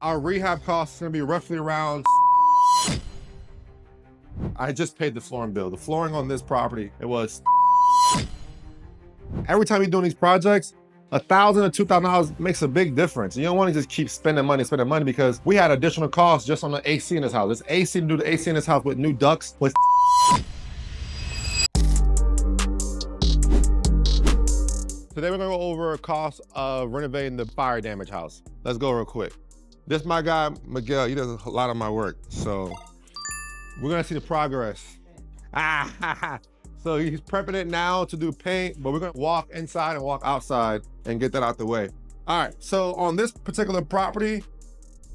Our rehab cost is gonna be roughly around. I just paid the flooring bill. The flooring on this property, it was. Every time you're doing these projects, $1,000 to $2,000 makes a big difference. You don't want to just keep spending money, because we had additional costs just on the AC in this house. This AC, to do the AC in this house with new ducts was. Today we're gonna go over a cost of renovating the fire damage house. Let's go real quick. This my guy, Miguel, he does a lot of my work. So we're gonna see the progress. So he's prepping it now to do paint, but we're gonna walk inside and walk outside and get that out the way. All right, so on this particular property,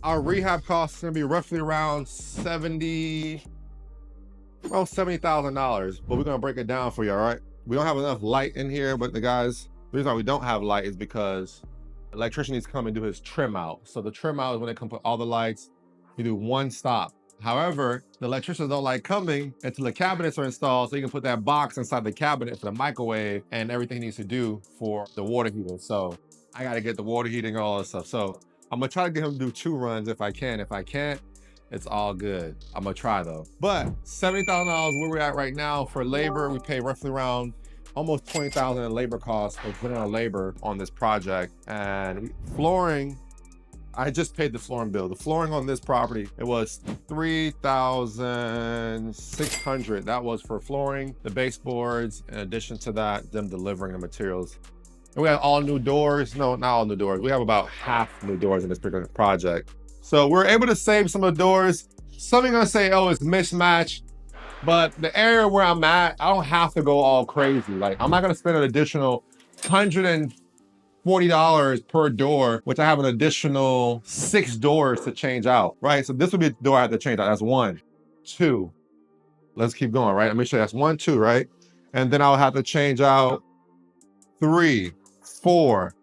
our rehab cost is gonna be roughly around $70,000, but we're gonna break it down for you, all right? We don't have enough light in here, but the reason why we don't have light is because the electrician needs to come and do his trim out. So the trim out is when they come put all the lights, you do one stop. However, the electricians don't like coming until the cabinets are installed, so you can put that box inside the cabinet for the microwave and everything he needs to do for the water heating. So I gotta get the water heating and all that stuff. So I'm gonna try to get him to do 2 runs if I can. If I can't, it's all good. I'm gonna try though. But $70,000 where we're at right now for labor. We pay roughly around almost $20,000 in labor costs for putting on labor on this project. And flooring, I just paid the flooring bill. The flooring on this property, it was $3,600. That was for flooring, the baseboards, in addition to that, them delivering the materials. And we have all new doors. No, not all new doors. We have about half new doors in this particular project. So we're able to save some of the doors. Some are gonna say, oh, it's mismatched. But the area where I'm at, I don't have to go all crazy. Like, I'm not gonna spend an additional $140 per door, which I have an additional 6 doors to change out, right? So this would be a door I have to change out. That's 1, 2. Let's keep going, right? Let me show you. That's 1, 2, right? And then I'll have to change out 3, 4,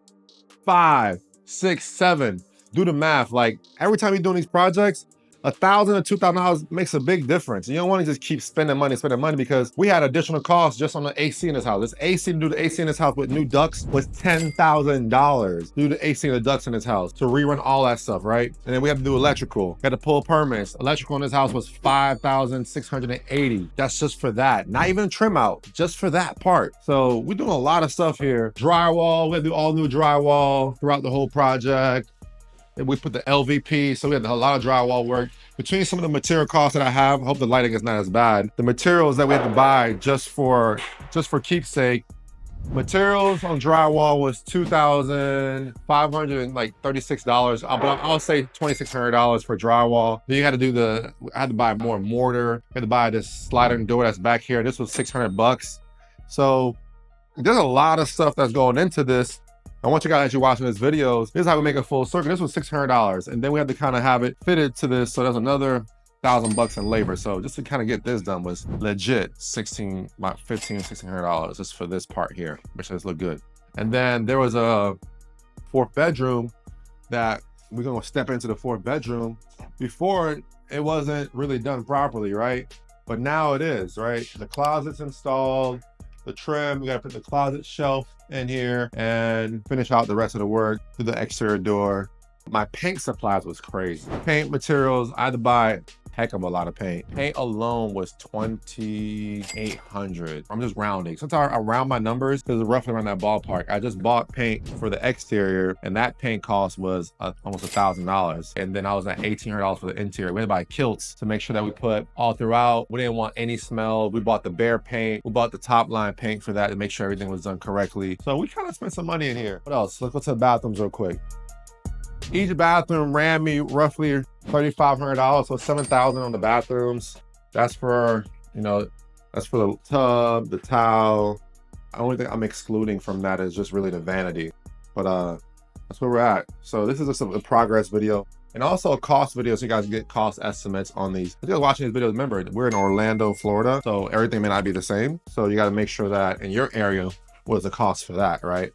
5, 6, 7. Do the math. Like, every time you're doing these projects, $1,000 to $2,000 makes a big difference. You don't want to just keep spending money, because we had additional costs just on the AC in this house. This AC, to do the AC in this house with new ducts was $10,000. Do the AC and the ducts in this house to rerun all that stuff, right? And then we have to do electrical. Got to pull permits. Electrical in this house was $5,680. That's just for that. Not even trim out, just for that part. So we're doing a lot of stuff here. Drywall, we have to do all new drywall throughout the whole project. We put the LVP, so we had a lot of drywall work. Between some of the material costs that I have, I hope the lighting is not as bad. The materials that we had to buy just for keepsake, materials on drywall was $2,536. But I'll say $2,600 for drywall. Then you had to I had to buy more mortar. I had to buy this sliding door that's back here. This was $600. So there's a lot of stuff that's going into this. I want you guys, as you're watching this video, this is how we make a full circle. This was $600. And then we had to kind of have it fitted to this. So there's another $1,000 in labor. So just to kind of get this done was legit about $1,600 just for this part here, which does look good. And then there was a 4th bedroom that we're gonna step into the 4th bedroom. Before, it wasn't really done properly, right? But now it is, right? The closet's installed, the trim, we gotta put the closet shelf in here and finish out the rest of the work to the exterior door. My paint supplies was crazy. Paint materials, I had to buy a heck of a lot of paint. Paint alone was $2,800. I'm just rounding. Sometimes I round my numbers because it's roughly around that ballpark. I just bought paint for the exterior and that paint cost was almost $1,000. And then I was at $1,800 for the interior. We had to buy kilts to make sure that we put all throughout. We didn't want any smell. We bought the bare paint. We bought the top line paint for that to make sure everything was done correctly. So we kind of spent some money in here. What else? Let's go to the bathrooms real quick. Each bathroom ran me roughly $3,500, so $7,000 on the bathrooms. That's for, that's for the tub, the towel. The only thing I'm excluding from that is just really the vanity. But that's where we're at. So this is just a progress video and also a cost video, so you guys get cost estimates on these. If you're watching these videos, remember, we're in Orlando, Florida, so everything may not be the same. So you got to make sure that in your area, what is the cost for that, right?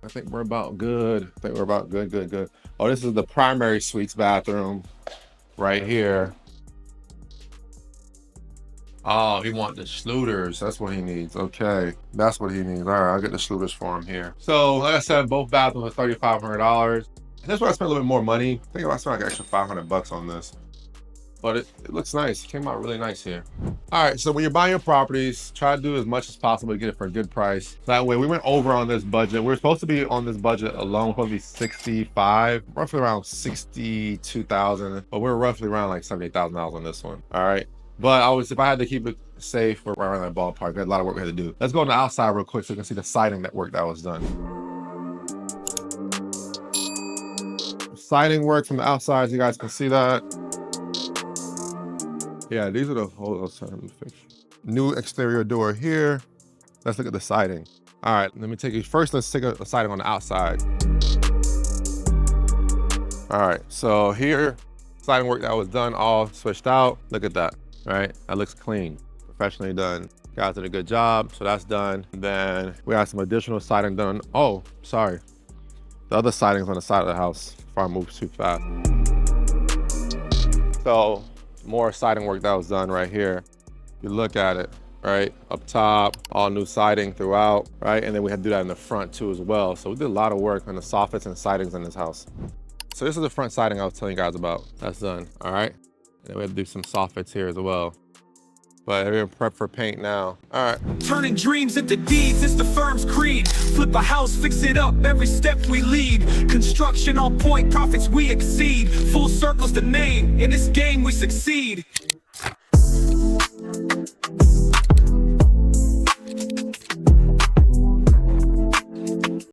I think we're about good. Good. Oh, this is the primary suites bathroom right here. Oh, he wants the Schluters. That's what he needs. Okay, that's what he needs. All right, I'll get the Schluters for him here. So, like I said, both bathrooms are $3,500. This one I spent a little bit more money. I think I spent like an extra 500 bucks on this. But it looks nice. It came out really nice here. All right, so when you're buying your properties, try to do as much as possible to get it for a good price. That way, we went over on this budget. We were supposed to be on this budget alone, supposed to be 65, roughly around 62,000, but we're roughly around like $78,000 on this one. All right, but if I had to keep it safe, we're right around that ballpark. We had a lot of work we had to do. Let's go on the outside real quick so you can see the siding work that was done. Siding work from the outside, you guys can see that. Yeah, these are the whole new exterior door here. Let's look at the siding. All right, let me take you first. Let's take a siding on the outside. All right, so here, siding work that was done, all switched out. Look at that, right? That looks clean, professionally done. Guys did a good job, so that's done. And then we got some additional siding done. Oh, sorry. The other siding's on the side of the house before I move too fast. So, more siding work that was done right here. You look at it, right? Up top, all new siding throughout, right? And then we had to do that in the front too as well. So we did a lot of work on the soffits and sidings in this house. So this is the front siding I was telling you guys about. That's done, all right? And then we had to do some soffits here as well. But we're in prep for paint now. All right. Turning dreams into deeds is the firm's creed. Flip a house, fix it up, every step we lead. Construction on point, profits we exceed. Full circle's the name, in this game we succeed.